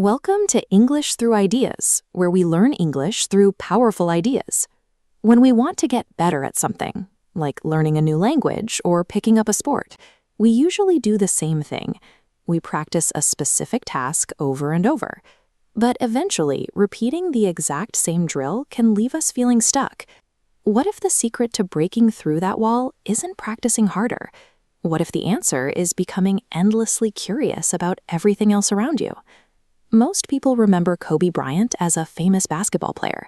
Welcome to English Through Ideas, where we learn English through powerful ideas. When we want to get better at something, like learning a new language or picking up a sport, we usually do the same thing. We practice a specific task over and over. But eventually, repeating the exact same drill can leave us feeling stuck. What if the secret to breaking through that wall isn't practicing harder? What if the answer is becoming endlessly curious about everything else around you? Most people remember Kobe Bryant as a famous basketball player,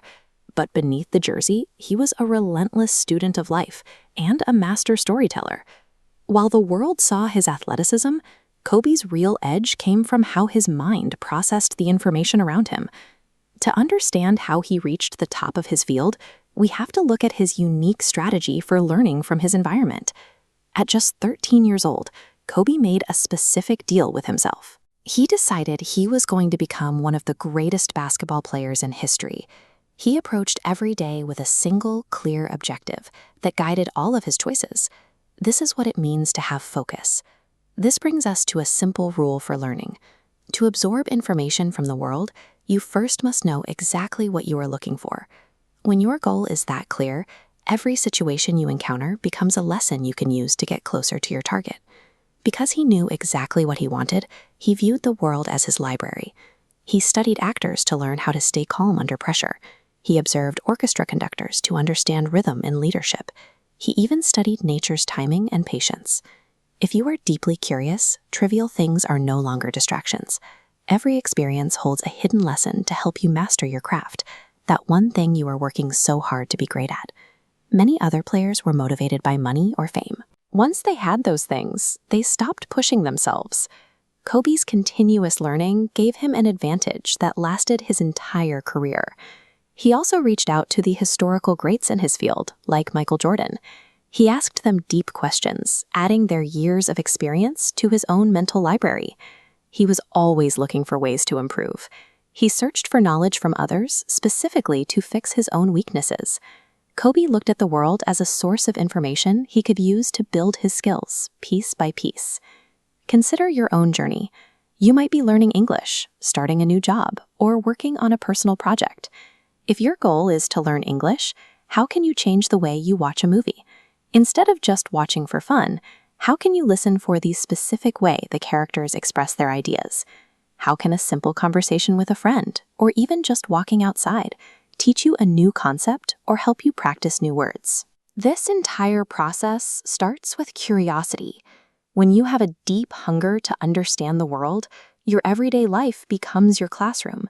but beneath the jersey, he was a relentless student of life and a master storyteller. While the world saw his athleticism, Kobe's real edge came from how his mind processed the information around him. To understand how he reached the top of his field, we have to look at his unique strategy for learning from his environment. At just 13 years old, Kobe made a specific deal with himself. He decided he was going to become one of the greatest basketball players in history. He approached every day with a single, clear objective that guided all of his choices. This is what it means to have focus. This brings us to a simple rule for learning. To absorb information from the world, you first must know exactly what you are looking for. When your goal is that clear, every situation you encounter becomes a lesson you can use to get closer to your target. Because he knew exactly what he wanted, he viewed the world as his library. He studied actors to learn how to stay calm under pressure. He observed orchestra conductors to understand rhythm and leadership. He even studied nature's timing and patience. If you are deeply curious, trivial things are no longer distractions. Every experience holds a hidden lesson to help you master your craft, that one thing you are working so hard to be great at. Many other players were motivated by money or fame. Once they had those things, they stopped pushing themselves. Kobe's continuous learning gave him an advantage that lasted his entire career. He also reached out to the historical greats in his field, like Michael Jordan. He asked them deep questions, adding their years of experience to his own mental library. He was always looking for ways to improve. He searched for knowledge from others, specifically to fix his own weaknesses. Kobe looked at the world as a source of information he could use to build his skills, piece by piece. Consider your own journey. You might be learning English, starting a new job, or working on a personal project. If your goal is to learn English, how can you change the way you watch a movie? Instead of just watching for fun, how can you listen for the specific way the characters express their ideas? How can a simple conversation with a friend, or even just walking outside, teach you a new concept or help you practice new words? This entire process starts with curiosity. When you have a deep hunger to understand the world, your everyday life becomes your classroom.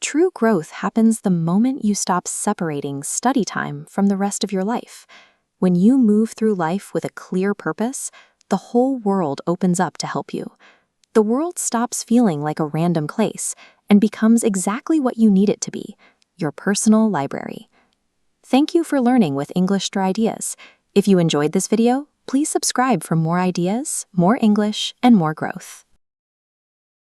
True growth happens the moment you stop separating study time from the rest of your life. When you move through life with a clear purpose, the whole world opens up to help you. The world stops feeling like a random place and becomes exactly what you need it to be, your personal library. Thank you for learning with English Through Ideas. If you enjoyed this video, please subscribe for more ideas, more English, and more growth.